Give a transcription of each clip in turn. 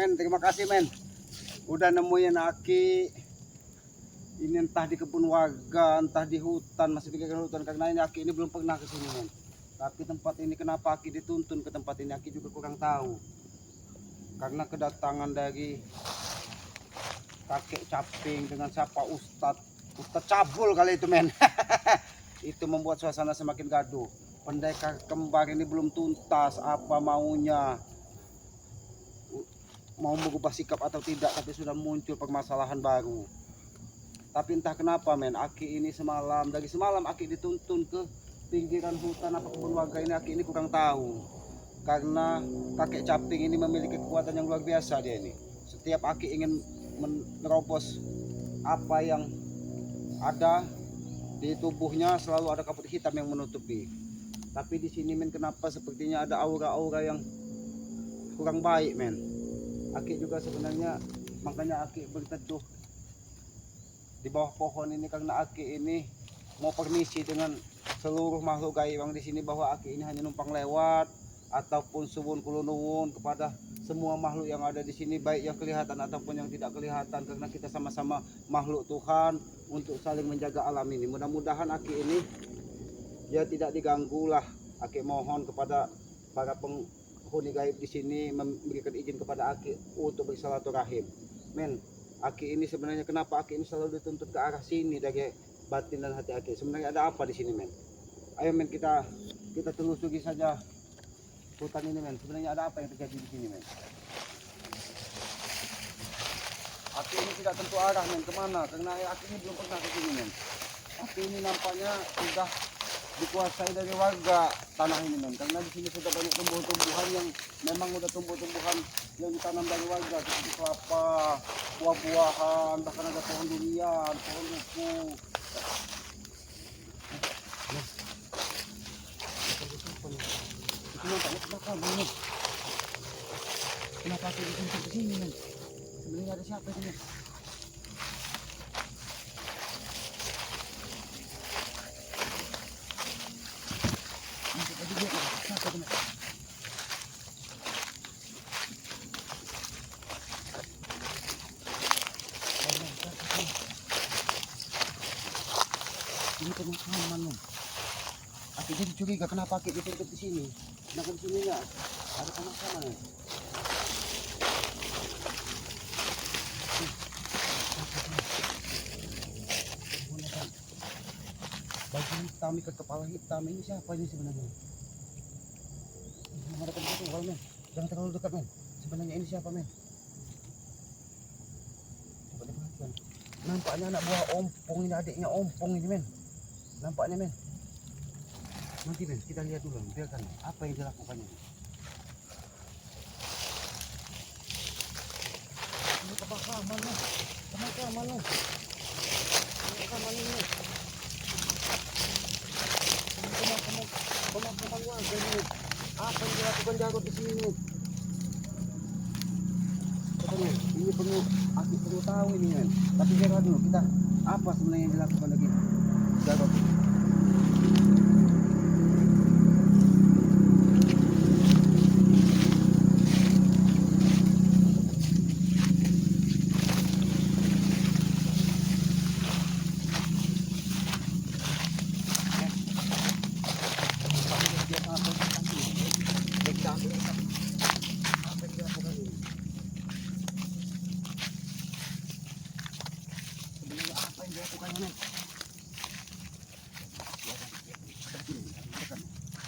Men, terima kasih men. Udah nemuin Aki. Ini entah di kebun warga, entah di hutan, masih pikirkan hutan. Karena ini Aki ini belum pernah ke sini men. Tapi tempat ini kenapa Aki dituntun ke tempat ini Aki juga kurang tahu. Karena kedatangan dari kakek caping dengan siapa Ustadz cabul kali itu men. Itu membuat suasana semakin gaduh. Pendekar kembar ini belum tuntas apa maunya, mau mengubah sikap atau tidak, tapi sudah muncul permasalahan baru. Tapi entah kenapa men, Aki ini dari semalam Aki dituntun ke pinggiran hutan apa kebun warga ini. Aki ini kurang tahu. Karena kakek caping ini memiliki kekuatan yang luar biasa dia ini. Setiap Aki ingin menerobos apa yang ada di tubuhnya, selalu ada kabut hitam yang menutupi. Tapi di sini men, kenapa sepertinya ada aura-aura yang kurang baik men. Aki juga sebenarnya, makanya Aki berteduh di bawah pohon ini karena Aki ini mau permisi dengan seluruh makhluk gaib yang di sini, bahwa Aki ini hanya numpang lewat ataupun suwun kulunuwun kepada semua makhluk yang ada di sini, baik yang kelihatan ataupun yang tidak kelihatan, karena kita sama-sama makhluk Tuhan untuk saling menjaga alam ini. Mudah-mudahan Aki ini ya tidak diganggu lah. Aki mohon kepada para penghuni gaib di sini memberikan izin kepada Aki untuk bersilaturahim. Men, Aki ini sebenarnya kenapa Aki ini selalu dituntut ke arah sini dari batin dan hati Aki? Sebenarnya ada apa di sini men? Ayo men, kita telusuri saja hutan ini men. Sebenarnya ada apa yang terjadi di sini men? Aki ini tidak tentu arah men, kemana? Karena Aki ini belum pernah ke sini men. Aki ini nampaknya sudah dikuasai dari warga tanah ini men, karena di sini sudah banyak tumbuh-tumbuhan yang memang udah tumbuh-tumbuhan yang ditanam dari warga, seperti kelapa, buah-buahan, bahkan ada pohon durian, pohon duku. Itu nampaknya kebakaran men. Kenapa aku dituntut ke sini men? Sebenarnya ada siapa ini men? Ini pemakaman men. Aki jadi curiga kenapa Aki dituntut di sini. Nah di sini ya ada pemakaman men. Baju hitam, ikat kepala hitam, ini siapa ini sebenarnya? Ada kebetulan men, jangan terlalu dekat men. Sebenarnya ini siapa men? Coba diperhatikan. Nampaknya anak buah ompong ini, adiknya ompong ini men. Nampaknya men. Nanti men, kita lihat dulu, biarkan apa yang dilakukannya. Ini kebakaran men, pemakaman men. Pemakaman ini. Pemakaman warga ini. Apa yang dilakukan Jarod di sini? Katanya, ini Aki perlu tahu ini men. Tapi biarlah dulu, kita apa sebenarnya yang dilakukan lagi Jarod?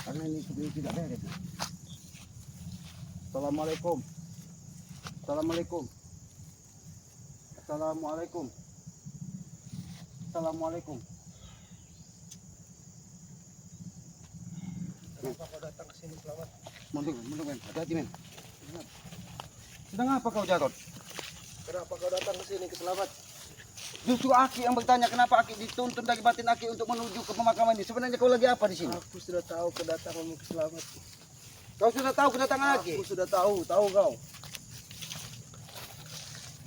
Karena ini sebenarnya tidak beres. Assalamualaikum. Assalamualaikum. Assalamualaikum. Assalamualaikum. Kenapa kau datang ke sini selamat? Mundur men. Hati-hati men. Sedang apa kau Jarod? Kenapa kau datang ke sini ke Selamat? Justru Aki yang bertanya kenapa Aki dituntun dari batin Aki untuk menuju ke pemakaman ini. Sebenarnya kau lagi apa di sini? Aku sudah tahu kedatanganmu ke Selamat. Kau sudah tahu kedatangan Aki? Aku sudah tahu kau.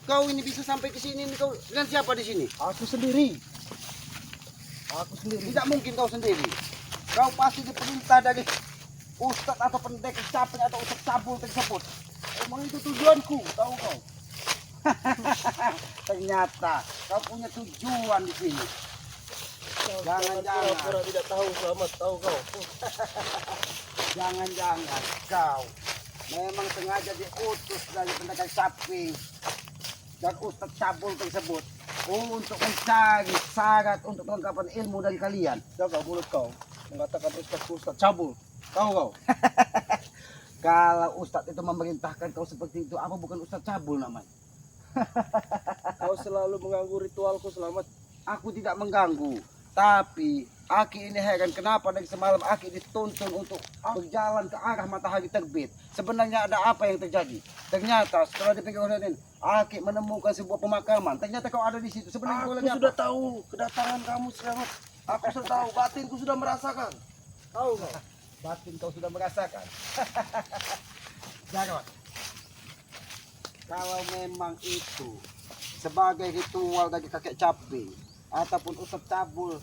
Kau ini bisa sampai ke sini, kau dengan siapa di sini? Aku sendiri. Tidak mungkin kau sendiri. Kau pasti diperintah dari ustadz atau pendekar caping atau ustadz cabul tersebut Memang itu tujuanku, tahu kau. Ternyata kau punya tujuan di sini. Jangan-jangan. Pura-pura tidak tahu selamat, tahu kau. Jangan-jangan kau memang sengaja diutus dari pendagang sapi dan Ustadz Cabul tersebut untuk mencari syarat untuk kelengkapan ilmu dari kalian. Jaga mulut kau. Mengatakan Ustaz cabul, tahu kau. Kalau Ustadz itu memerintahkan kau seperti itu, apa bukan Ustadz Cabul namanya? Kau selalu mengganggu ritualku selamat. Aku tidak mengganggu, tapi Aki ini heran kenapa dari semalam Aki dituntun untuk berjalan ke arah matahari terbit. Sebenarnya ada apa yang terjadi? Ternyata setelah dipikir oleh Aki menemukan sebuah pemakaman. Ternyata kau ada di situ. Sebenarnya kau Aku lagi sudah apa? tahu kedatangan kamu selamat. Aku sudah tahu, batinku sudah merasakan. Tahu kau. Batin kau sudah merasakan. Jarot, kalau memang itu sebagai ritual dari kakek caping ataupun Ustadz Cabul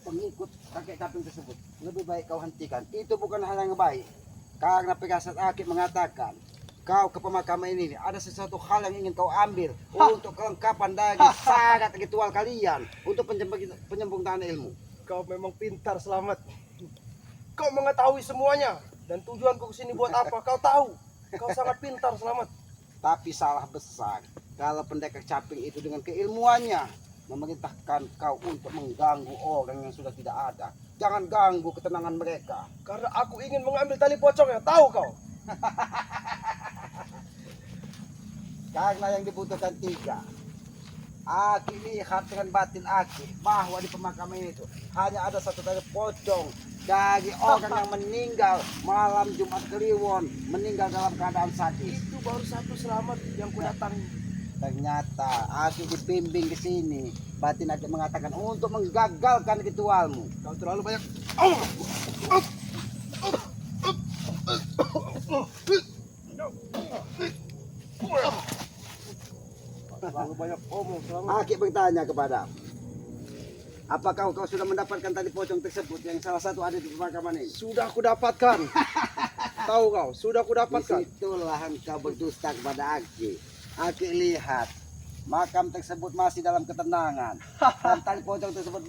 pengikut kakek caping tersebut, lebih baik kau hentikan. Itu bukan hal yang baik, karena Pirasat Aki mengatakan kau ke pemakaman ini ada sesuatu hal yang ingin kau ambil untuk kelengkapan dari syarat ritual kalian untuk penyempurnaan ilmu. Kau memang pintar selamat. Kau mengetahui semuanya dan tujuanku kesini buat apa? Kau tahu. Kau sangat pintar selamat. Tapi salah besar kalau pendekar caping itu dengan keilmuannya memerintahkan kau untuk mengganggu orang yang sudah tidak ada. Jangan ganggu ketenangan mereka. Karena aku ingin mengambil tali pocongnya. Tahu kau? Karena yang dibutuhkan tiga. Aki lihat dengan batin Aki bahwa di pemakaman itu hanya ada satu tali pocong dari orang yang meninggal malam Jumat Kliwon, meninggal dalam keadaan sadis. Itu baru satu selamat yang ku datangi. Ternyata Aki dibimbing ke sini. Batin Aki mengatakan untuk menggagalkan ritualmu. Kau terlalu banyak. Terlalu banyak omong selamat. Aki bertanya kepada, apakah kau sudah mendapatkan tali pocong tersebut yang salah satu ada di pemakaman ini? Sudah aku dapatkan. Tahu kau? Sudah aku dapatkan. Disitulah engkau berdusta kepada Aki. Aki lihat makam tersebut masih dalam ketenangan dan tali pocong tersebut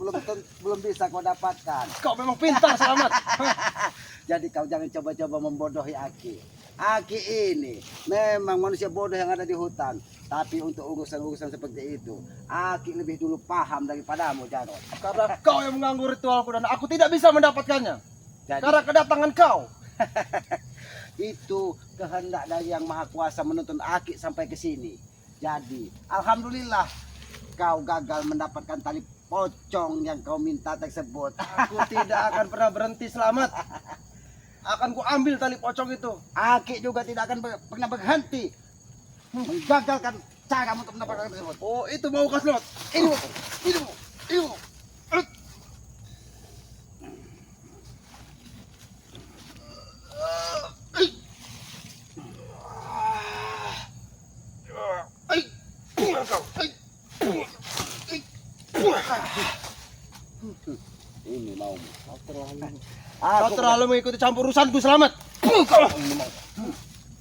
belum bisa kau dapatkan. Kau memang pintar selamat. Jadi kau jangan coba-coba membodohi Aki. Aki ini memang manusia bodoh yang ada di hutan. Tapi untuk urusan-urusan seperti itu, Aki lebih dulu paham daripadamu, Jarot. Karena kau yang mengganggu ritualku dan aku tidak bisa mendapatkannya. Jadi, Karena kedatangan kau. itu kehendak dari Yang Maha Kuasa menuntun Aki sampai ke sini. Jadi, alhamdulillah kau gagal mendapatkan tali pocong yang kau minta tersebut. Aku tidak akan pernah berhenti selamat. Akan ku ambil tali pocong itu. Aki juga tidak akan pernah berhenti menggagalkan cara untuk mendapatkan tersebut. Oh, itu mau kau selamat. Ini, ini. Ini mau. Kau terlalu mengikuti campur urusanku selamat.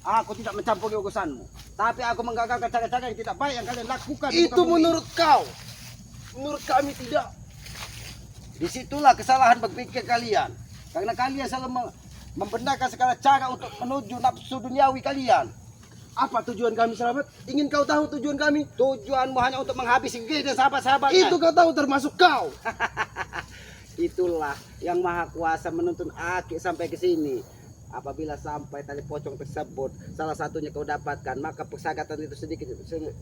Aku tidak mencampuri urusanmu, tapi aku menggagalkan cara-cara yang tidak baik yang kalian lakukan. di Itu muka bumi. menurut kau. Menurut kami tidak. Disitulah kesalahan berpikir kalian, karena kalian selalu membenarkan segala cara untuk menuju nafsu duniawi kalian. Apa tujuan kami selamat? Ingin kau tahu tujuan kami? Tujuanmu hanya untuk menghabisi diri dan sahabat-sahabatnya. Itu kau tahu termasuk kau. Itulah Yang Maha Kuasa menuntun Aki sampai ke sini. Apabila sampai tali pocong tersebut salah satunya kau dapatkan, maka persagatan itu sedikit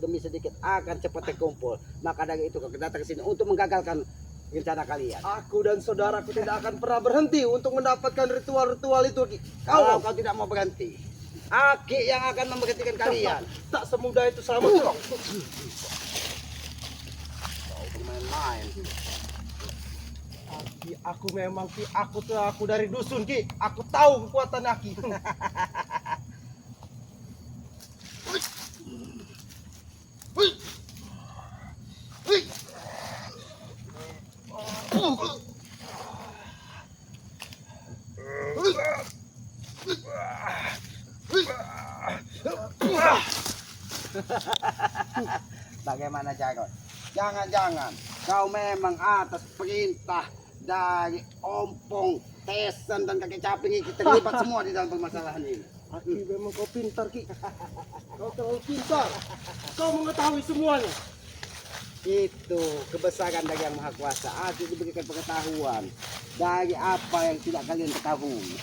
demi sedikit akan cepat terkumpul. Maka dari itu kau datang ke sini untuk menggagalkan rencana kalian. Aku dan saudaraku tidak akan pernah berhenti untuk mendapatkan ritual-ritual itu. Kalau kau tidak mau berhenti, Aki yang akan memberhentikan kalian. Tak semudah itu selamat. Kau bermain-main. Ki, aku memang Ki, aku dari dusun Ki. Aku tahu kekuatan Aki. Bagaimana Jagot? Jangan-jangan kau memang atas perintah dari Ompong, Tesen dan kakek Caping ini terlibat semua di dalam permasalahan ini. Aki memang kau pintar Ki. Kau terlalu pintar. Kau mengetahui semuanya. Itu kebesaran dari Yang Maha Kuasa. Aku diberikan pengetahuan dari apa yang tidak kalian ketahui.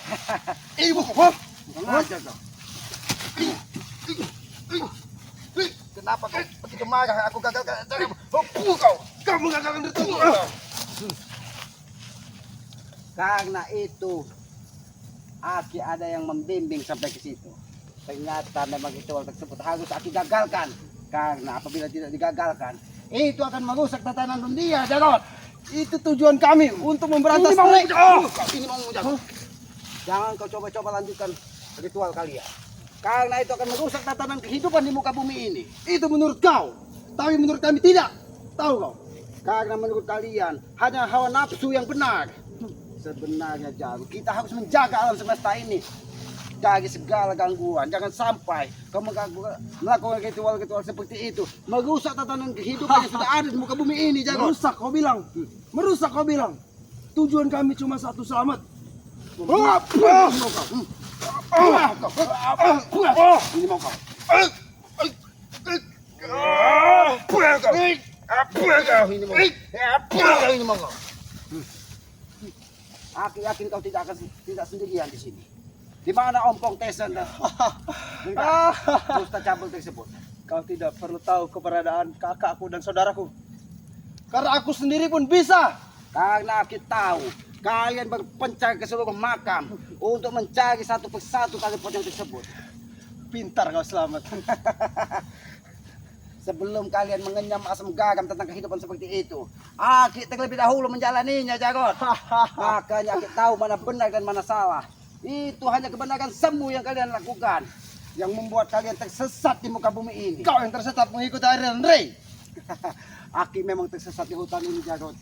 Ibu, hah? Mengajar kau. Kenapa kau begitu marah? Aku gagal cara Kau. Kau mengagalkan ritual. Karena itu Aki ada yang membimbing sampai ke situ. Ternyata memang ritual tersebut harus Aki gagalkan. Karena apabila tidak digagalkan, itu akan merusak tatanan dunia, Jarot. Itu tujuan kami untuk memberantas Ini mau mereka. ini mau Jarot. Jangan kau coba-coba lanjutkan ritual kalian. Karena itu akan merusak tatanan kehidupan di muka bumi ini. Itu menurut kau. Tapi menurut kami tidak. Tahu kau? Karena menurut kalian hanya hawa nafsu yang benar. Sebenarnya Jarot, kita harus menjaga alam semesta ini dari segala gangguan. Jangan sampai kau melakukan ritual-ritual seperti itu merusak tatanan kehidupan yang sudah ada di muka bumi ini, Jarot. Merusak kau bilang. Merusak kau bilang. Tujuan kami cuma satu, selamat. Ini mau kau. Ini mau kau. Ini mau kau. Aku yakin kau tidak sendirian di sini. Di mana Ompong, Tesen dan Ustaz Cabul tersebut? Kau tidak perlu tahu keberadaan kakakku dan saudaraku. Karena aku sendiri pun bisa. Karena kita tahu kalian berpencar ke seluruh makam untuk mencari satu persatu tali pocong tersebut. Pintar kau, Selamat. Sebelum kalian mengenyam asam garam tentang kehidupan seperti itu, Aki terlebih dahulu menjalaninya, Jarot. Makanya Aki tahu mana benar dan mana salah. Itu hanya kebenaran semu yang kalian lakukan, yang membuat kalian tersesat di muka bumi ini. Kau yang tersesat mengikuti aliran Rey. Aki memang tersesat di hutan ini, Jarot.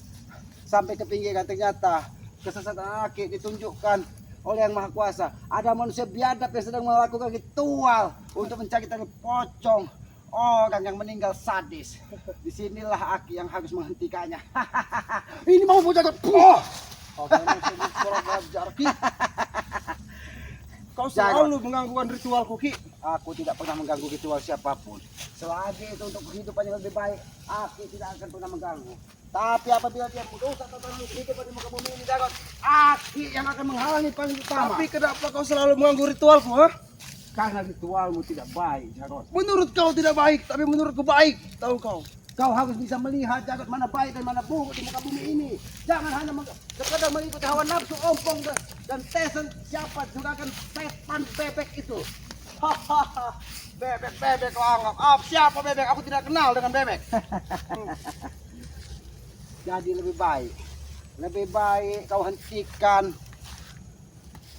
Sampai ke pinggiran ternyata kesesatan Aki ditunjukkan oleh Yang Maha Kuasa. Ada manusia biadab yang sedang melakukan ritual untuk mencari tali pocong orang yang meninggal sadis. Disinilah Aki yang harus menghentikannya. Ini mau Jarot. Kau memang sebut kurang ajar, Ki. Kau selalu mengganggukan ritualku, Ki. Aku tidak pernah mengganggu ritual siapapun. Selagi itu untuk kehidupan yang lebih baik, Aki tidak akan pernah mengganggu. Tapi apabila dia merusak tatanan kehidupan di muka bumi ini, Jarot, Aki yang akan menghalangi paling utama. Tapi kenapa kau selalu mengganggu ritualku, ha? Karena ritualmu tidak baik, Jarot. Menurut kau tidak baik, tapi menurutku baik. Tahu kau? Kau harus bisa melihat Jarot mana baik dan mana buruk di muka bumi ini. Jangan hanya sekadar mengikuti hawa nafsu Ompong dan Tesen siapa juragan setan bebek itu. Hahaha. Bebek kau anggap. Siapa bebek? Aku tidak kenal dengan bebek. Jadi lebih baik kau hentikan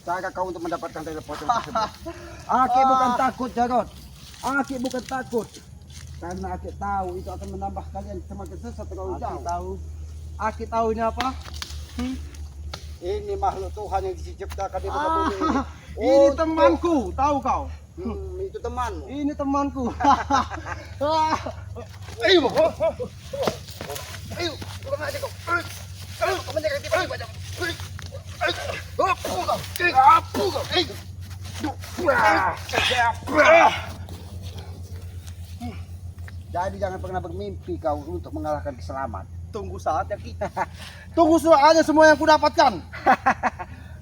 cara kau untuk mendapatkan tali pocong tersebut. Aki bukan takut, Jarot. Aki bukan takut. Karena Aki tahu itu akan menambah kalian semakin sesat terlalu jauh. Aki tahu ini apa? Ini makhluk Tuhan yang diciptakan di muka bumi ini. Ini temanku, tahu kau? Itu temanmu. Ini temanku. Ayo, Ayo, kurang aja kau. Ayo, kau menyerang tiba tiba. Jadi jangan pernah bermimpi kau untuk mengalahkan Selamat. tunggu saatnya kita. Tunggu aja semua yang kudapatkan.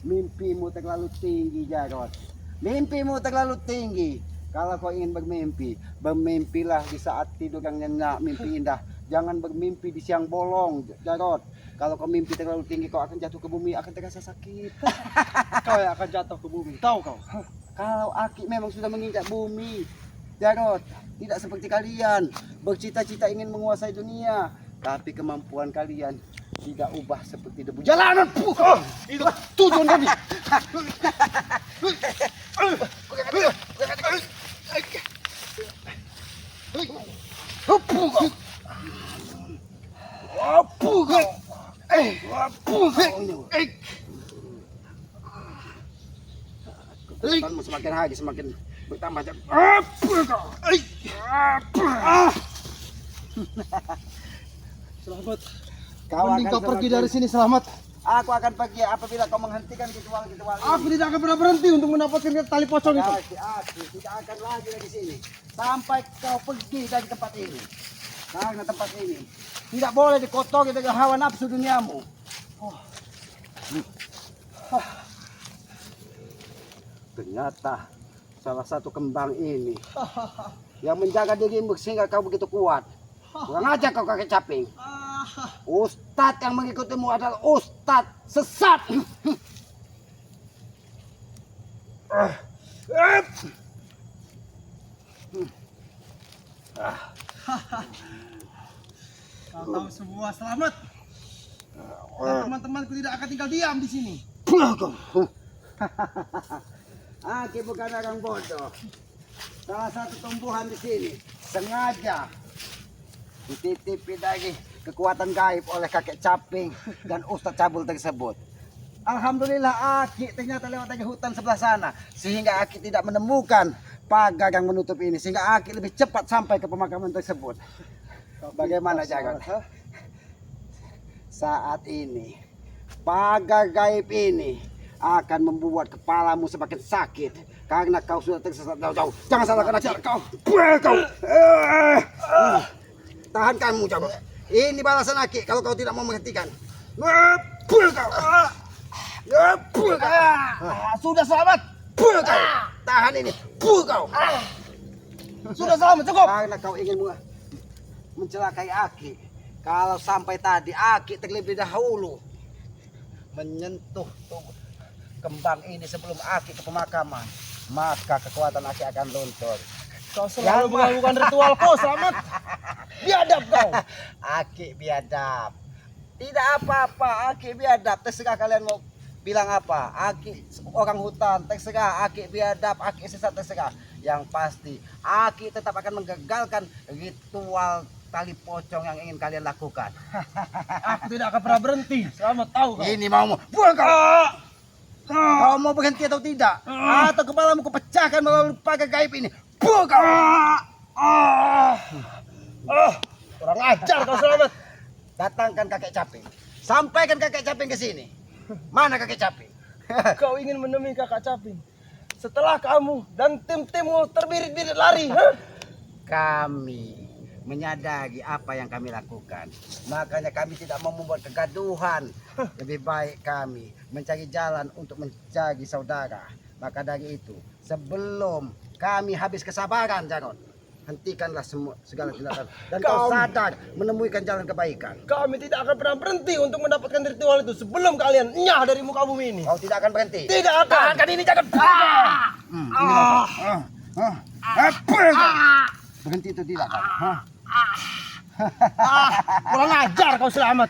Mimpimu terlalu tinggi, Jarot. Mimpimu terlalu tinggi. Kalau kau ingin bermimpi, bermimpilah di saat tidur yang nyenyak, mimpi indah. Jangan bermimpi di siang bolong, Jarot. Kalau kau mimpi terlalu tinggi, kau akan jatuh ke bumi, akan terasa sakit. Kau yang akan jatuh ke bumi, tahu kau? Kalau Aki memang sudah menginjak bumi, Jarot, tidak seperti kalian bercita-cita ingin menguasai dunia, tapi kemampuan kalian tidak ubah seperti debu jalanan. Itu tujuan kami. Semakin hari semakin Bertambah jam. Apa kau? Selamat. Kau Mending akan kau pergi selamat. dari sini selamat. Aku akan pergi apabila kau menghentikan ritual ini. Aku tidak akan pernah berhenti untuk mendapatkan tali pocong itu. Aku tidak akan lagi dari sini sampai kau pergi dari tempat ini. Karena tempat ini tidak boleh dikotori dengan hawa nafsu duniamu. Ternyata salah satu kembang ini yang menjaga dirimu sehingga kau begitu kuat. Kurang aja kau kakek caping. Ustadz yang mengikutimu adalah ustadz sesat. Kau tahu semua selamat. Dan teman-temanku tidak akan tinggal diam di sini. Aki bukan orang bodoh. Salah satu tumbuhan di sini sengaja dititipi dari kekuatan gaib oleh kakek caping dan ustadz cabul tersebut. Alhamdulillah Aki ternyata lewat dari hutan sebelah sana sehingga Aki tidak menemukan pagar yang menutup ini sehingga Aki lebih cepat sampai ke pemakaman tersebut. Bagaimana Jagat? Saat ini pagar gaib ini akan membuat kepalamu semakin sakit karena kau sudah tersesat jauh-jauh. Jangan salahkan ajar kau. Tahan kamu Jagat. Ini balasan Aki kalau kau tidak mau menghentikan. Sudah selamat. Tahan ini. Kau. Sudah selamat cukup. Karena kau ingin mencelakai Aki. Kalau sampai tadi Aki terlebih dahulu menyentuh tubuh kembang ini sebelum Aki ke pemakaman, maka kekuatan Aki akan luntur. Kau selalu melakukan ritualku selamat. Biadab kau. Aki biadab. Tidak apa-apa, Aki biadab. Terserah kalian mau bilang apa. Aki orang hutan, terserah. Aki biadab, Aki sesat, terserah. Yang pasti, Aki tetap akan menggagalkan ritual tali pocong yang ingin kalian lakukan. Aku tidak akan pernah berhenti. Selamat tahu kau. Ini mau buang kau. Kau mau berhenti atau tidak? Atau kepalamu kupecahkan melalui pagar gaib ini? Buang kau. Kurang ajar kau selamat. Datangkan kakek caping. Sampaikan kakek caping ke sini. Mana kakek caping? Kau ingin menemui kakak caping. Setelah kamu dan tim-timmu terbirit-birit lari. Kami menyadari apa yang kami lakukan. Makanya kami tidak mau membuat kegaduhan. Lebih baik kami mencari jalan untuk mencari saudara. Maka dari itu, sebelum kami habis kesabaran, Jarod, hentikanlah segala tindakan. Dan kau sadar menemukan jalan kebaikan. Kami tidak akan pernah berhenti untuk mendapatkan ritual itu sebelum kalian nyah dari muka bumi ini. Kau tidak akan berhenti. Tidak akan. Tahankan ini, jangan. Berhenti itu tidak kan? Kurang ajar kau selamat.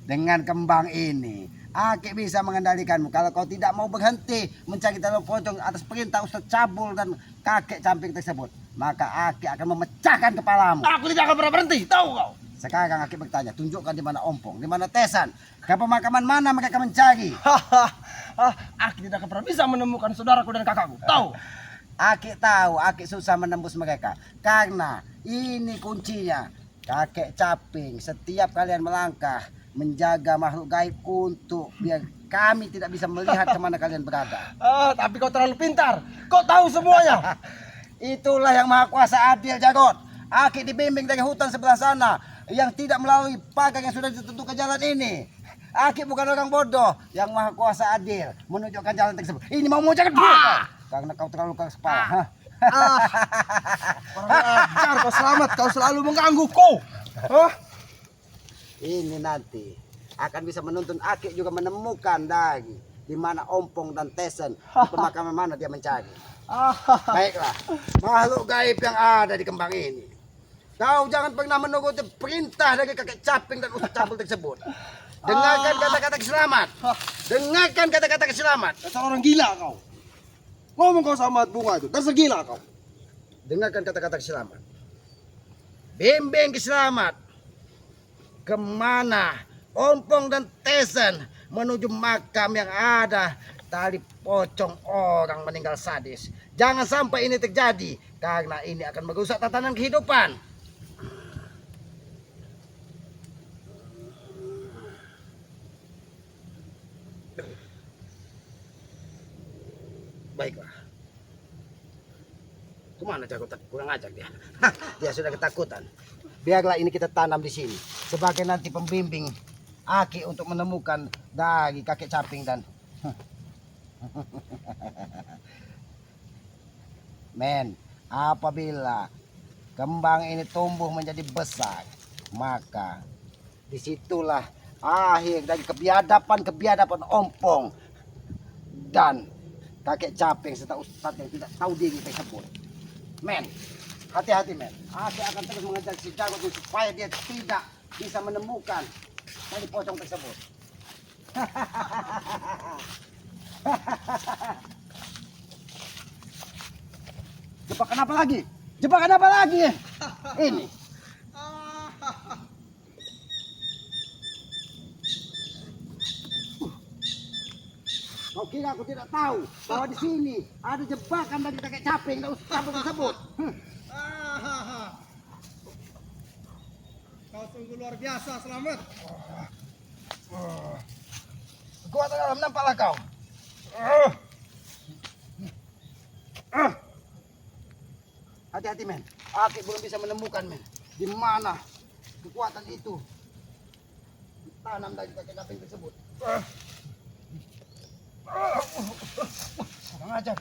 Dengan kembang ini, Aki bisa mengendalikanmu. Kalau kau tidak mau berhenti mencari tali pocong atas perintah Ustadz Cabul dan kakek camping tersebut, maka Aki akan memecahkan kepalamu. Aku tidak akan pernah berhenti, tahu kau? Sekarang Aki bertanya, tunjukkan di mana Ompong, di mana Tesan, ke pemakaman mana mereka mencari. Aku tidak akan pernah bisa menemukan saudaraku dan kakakku, tahu? Aki tahu, Aki susah menembus mereka. Karena ini kuncinya. Kakek caping, setiap kalian melangkah, menjaga makhluk gaib untuk biar kami tidak bisa melihat kemana kalian berada. Tapi kau terlalu pintar. Kau tahu semuanya. Itulah yang maha kuasa adil, Jagot. Aki dibimbing dari hutan sebelah sana yang tidak melalui pagar yang sudah ditentukan jalan ini. Aki bukan orang bodoh, yang maha kuasa adil menunjukkan jalan tersebut. Ini mau jangan karena kau terlalu keras kepala. Kurang ajar kau selamat. Kau selalu menggangguku. Ini nanti akan bisa menuntun Aki juga menemukan dari di mana Ompong dan Tesen, di pemakaman mana dia mencari. Baiklah, makhluk gaib yang ada di kembang ini. Kau jangan pernah menuruti perintah dari kakek caping dan ustadz cabul tersebut. Dengarkan kata-kata selamat. Dengarkan kata-kata selamat. Dasar orang gila kau. Ngomong kau sama bunga itu. Dasar gila kau. Dengarkan kata-kata selamat. Bimbing selamat. Kemana Ompong dan Tesen menuju makam yang ada tali pocong orang meninggal sadis. Jangan sampai ini terjadi karena ini akan merusak tatanan kehidupan. Baiklah. Kemana jago kurang ajak dia? Dia sudah ketakutan. Biarlah ini kita tanam di sini sebagai nanti pembimbing Aki untuk menemukan dari kakek caping dan men, apabila kembang ini tumbuh menjadi besar, maka disitulah akhir dari kebiadapan ompong dan kakek caping serta ustadz yang tidak tahu diri tersebut. Men, hati-hati men. Aki akan terus mengejar si jago supaya dia tidak bisa menemukan tali pocong tersebut. Jebakan apa lagi? Jebakan apa lagi? Ini. Kau kira aku tidak tahu bahwa di sini ada jebakan dari kakek caping dan ustaz tersebut? Kau sungguh luar biasa, Selamat. Kekuatan dalam nampaklah kau. Hati-hati men. Aki belum bisa menemukan men. Di mana kekuatan itu ditanam dari kakek caping tersebut. Kurang ajar.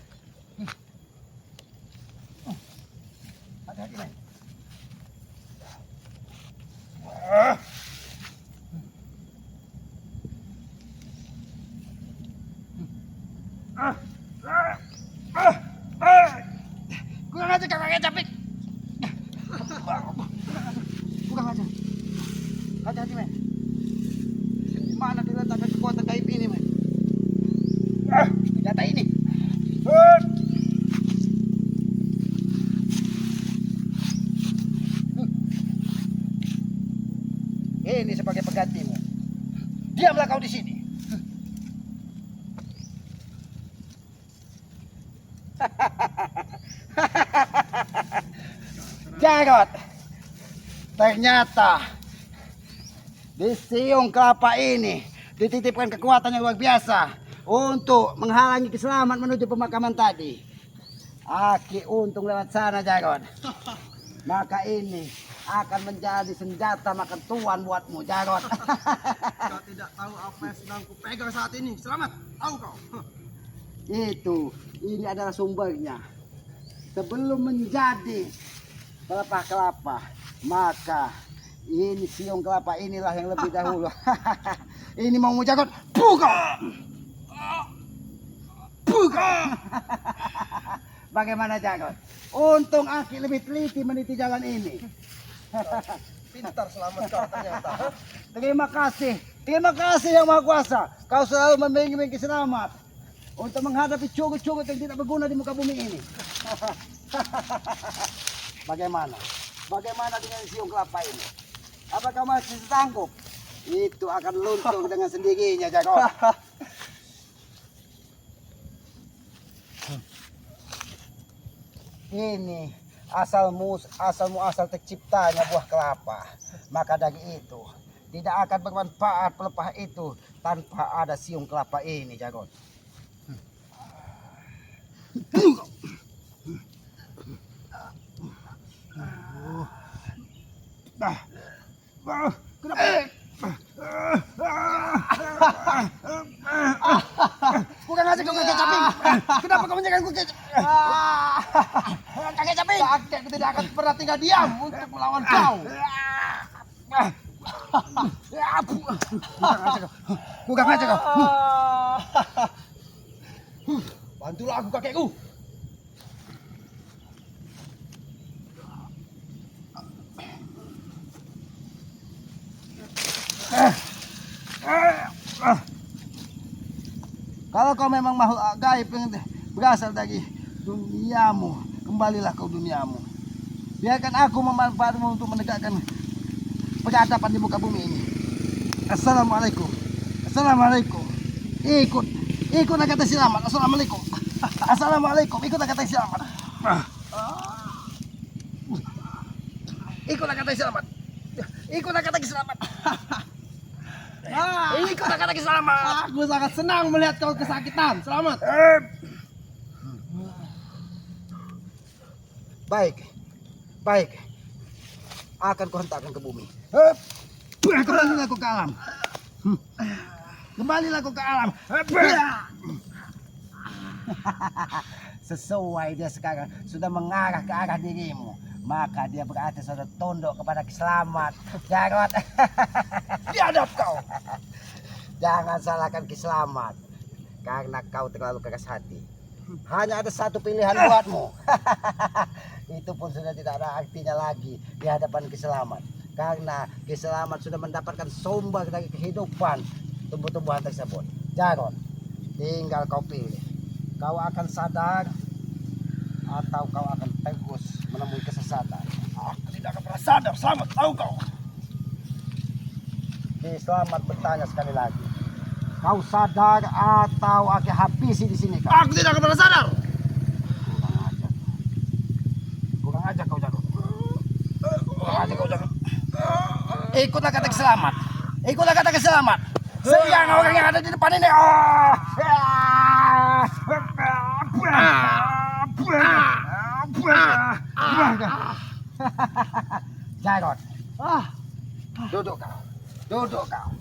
Hati-hati men. Kurang ajar kakek caping. Kurang ajar. Hati-hati men. Di mana diletakkan kekuatan gaib ini men? Data ini. Ini sebagai penggantimu. Diamlah kau di sini. Jarot, ternyata di siung kelapa ini dititipkan kekuatan yang luar biasa untuk menghalangi keselamatan menuju pemakaman tadi. Aki untung lewat sana Jarot. Maka ini akan menjadi senjata makan tuan buatmu Jarot. Kau tidak tahu apa yang sedang kupegang saat ini. Selamat, tahu kau? Ini adalah sumbernya. Sebelum menjadi kelapa, maka ini siung kelapa inilah yang lebih dahulu. Ini mau Jarot, buka. Bagaimana Jarot? Untung Aki lebih teliti meniti jalan ini. Pintar Selamat kau ternyata. Terima kasih yang Maha Kuasa. Kau selalu membimbing Selamat untuk menghadapi curut-curut yang tidak berguna di muka bumi ini. Bagaimana dengan siung kelapa ini? Apakah masih sanggup? Itu akan luntur dengan sendirinya Jarot. Ini asal terciptanya buah kelapa. Maka dari itu tidak akan bermanfaat pelepah itu tanpa ada siung kelapa ini Jarot. Kurang aja kau kakek caping. Kenapa kau menjaga kakek caping? Kakek tidak akan pernah tinggal diam untuk melawan kau. Kurang aja kau. Bantulah aku kakekku. Kalau kau memang makhluk gaib yang berasal dari duniamu, kembalilah kau duniamu. Biarkan aku memanfaatmu untuk menegakkan peradaban di muka bumi ini. Assalamualaikum. Ikut kata Selamat. Assalamualaikum. Assalamualaikum, ikut kata selamat. Ikut kata selamat. Ikut kata selamat. Ikut kata selamat. Aku sangat senang melihat kau kesakitan. Selamat. Baik, baik. Akan kuhentakkan ke bumi. Kembalilah aku ke alam. Kembalilah aku ke alam. Sesuai dia sekarang sudah mengarah ke arah dirimu, maka dia berarti sudah tunduk kepada Kiselamat. Jarot. Biadab kau. Jangan salahkan Kiselamat karena kau terlalu keras hati. Hanya ada satu pilihan buatmu. Itu pun sudah tidak ada artinya lagi di hadapan Kiselamat, karena Kiselamat sudah mendapatkan sumber dari kehidupan tumbuh-tumbuhan tersebut. Jarot, tinggal kau pilih. Kau akan sadar atau kau akan terus menemui kesesatan. Aku tidak akan pernah sadar. Selamat, tahu kau. Kiselamat bertanya sekali lagi. Kau sadar atau aku habisi di sini kau? Aku tidak akan pernah sadar. Kurang aja kau Jarot. Kurang aja kau Jarot. Ikutlah kata Kiselamat. Ikutlah kata Kiselamat. Sayang orang yang ada di depan ini. Jarot. Duduk kau. Duduk kau.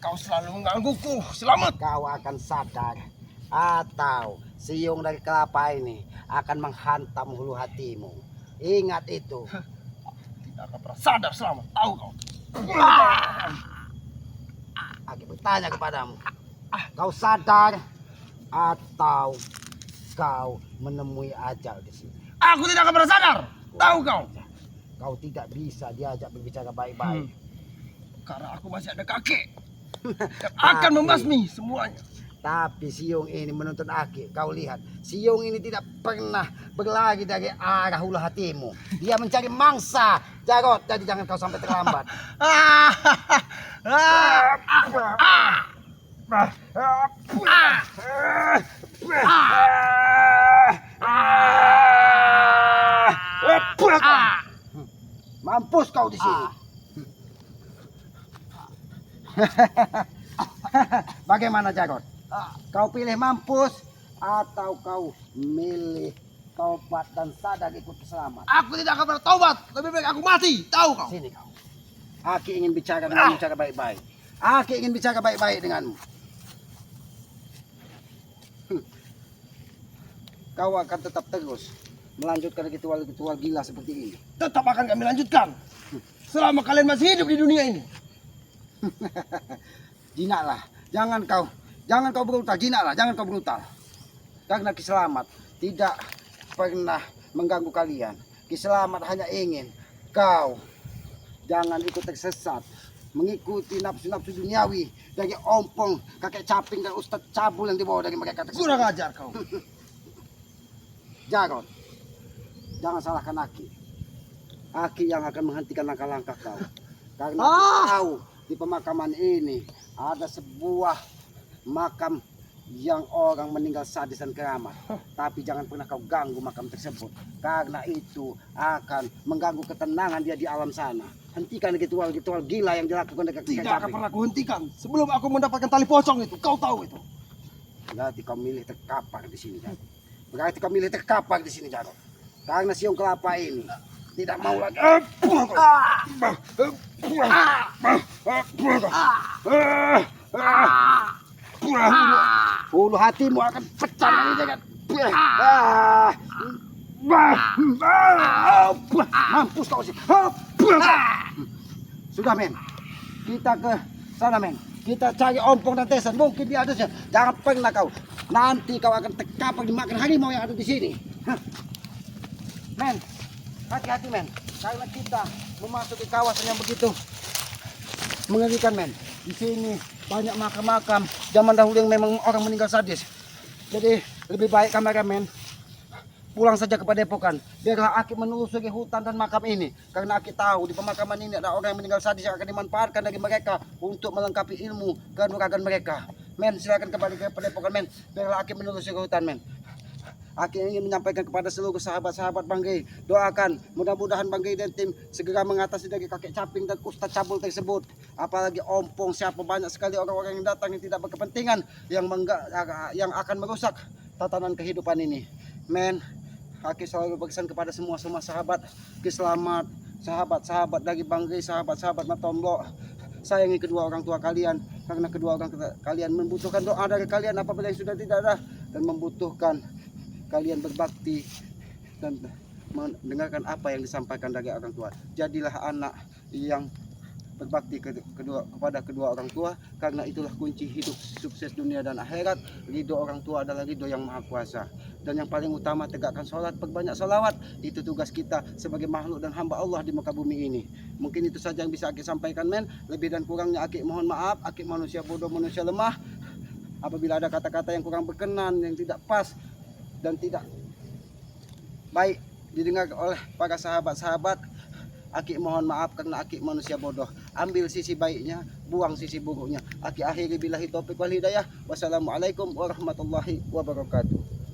Kau selalu menggangguku. Selamat. Kau akan sadar atau siung dari kelapa ini akan menghantam hulu hatimu. Ingat itu. Tidak akan pernah sadar. Selamat, tahu kau. Aku bertanya kepadamu. Kau sadar atau kau menemui ajal di sini? Aku tidak akan pernah sadar. Tahu kau. Kau tidak bisa diajak berbicara baik-baik. Karena aku masih ada kakek yang akan membasmi semuanya. Tapi siung ini menuntun Aki. Kau lihat, siung ini tidak pernah berlari dari arah hulu hatimu. Dia mencari mangsa. Jarot, jadi jangan kau sampai terlambat. Mampus kau di sini. Bagaimana Jarot? Kau pilih mampus atau kau milih tobat dan sadar ikut Kiselamat? Aku tidak akan pernah taubat. Lebih baik aku mati. Tahu kau. Sini kau. Aki ingin bicara denganmu cara baik-baik. Aki ingin bicara baik-baik denganmu. Kau akan tetap terus melanjutkan ritual-ritual gila seperti ini. Tetap akan kami lanjutkan. Selama kalian masih hidup di dunia ini. Jinaklah, jangan kau brutal, jinaklah, jangan kau brutal. Karena Kiselamat tidak pernah mengganggu kalian. Kiselamat hanya ingin kau jangan ikut tersesat, mengikuti nafsu-nafsu duniawi dari ompong, kakek caping dan ustadz cabul yang dibawa dari mereka tersebut. Kurang ajar kau. Jarot, jangan salahkan Aki. Aki yang akan menghentikan langkah-langkah kau. Karena aku tahu di pemakaman ini ada sebuah makam yang orang meninggal sadis dan keramat. Tapi jangan pernah kau ganggu makam tersebut, karena itu akan mengganggu ketenangan dia di alam sana. Hentikan ritual-ritual gila yang dilakukan dengan Tidak akan pernah aku hentikan sebelum aku mendapatkan tali pocong itu. Kau tahu itu. Berarti kau milih terkapar di sini, Jarot. Berarti kau milih terkapar di sini, Jarot. Karena siung kelapa ini tidak mau lagi. Hulu hatimu akan pecah dari jagat. Mampus kau sih. Sudah men, kita ke sana men. Kita cari ompong dan tesan, mungkin dia ada. Jangan pernah kau. Nanti kau akan terkapar dimakan harimau yang ada di sini. Men, hati-hati men. Karena kita memasuki kawasan yang begitu mengerikan men. Di sini banyak makam-makam zaman dahulu yang memang orang meninggal sadis. Jadi lebih baik kameramen pulang saja ke Padepokan. Biarlah Aki menelusuri hutan dan makam ini. Karena Aki tahu di pemakaman ini ada orang yang meninggal sadis yang akan dimanfaatkan dari mereka untuk melengkapi ilmu kanuragan mereka. Men, silakan kembali ke Padepokan men. Biarlah Aki menelusuri hutan men. Aki ingin menyampaikan kepada seluruh sahabat-sahabat Bang Gay, doakan mudah-mudahan Bang Gay dan tim segera mengatasi dari kakek caping dan ustaz cabul tersebut. Apalagi ompong, siapa banyak sekali orang-orang yang datang yang tidak berkepentingan, yang akan merusak tatanan kehidupan ini. Men, Aki selalu berpesan kepada semua sahabat, selamat sahabat-sahabat dari Bang Gay, sahabat-sahabat Matombo. Sayangi kedua orang tua kalian, karena kedua orang kalian membutuhkan doa dari kalian apabila yang sudah tidak ada, dan membutuhkan kalian berbakti dan mendengarkan apa yang disampaikan dari orang tua. Jadilah anak yang berbakti kepada kedua orang tua, karena itulah kunci hidup sukses dunia dan akhirat. Ridho orang tua adalah ridho yang maha kuasa. Dan yang paling utama, tegakkan sholat, perbanyak sholawat. Itu tugas kita sebagai makhluk dan hamba Allah di muka bumi ini. Mungkin itu saja yang bisa Aki sampaikan, men. Lebih dan kurangnya Aki mohon maaf. Aki manusia bodoh, manusia lemah. Apabila ada kata-kata yang kurang berkenan, yang tidak pas dan tidak baik didengar oleh para sahabat-sahabat, Aki mohon maaf karena Aki manusia bodoh. Ambil sisi baiknya, buang sisi buruknya. Aki akhiri billahi taufiq wal hidayah. Wassalamualaikum warahmatullahi wabarakatuh.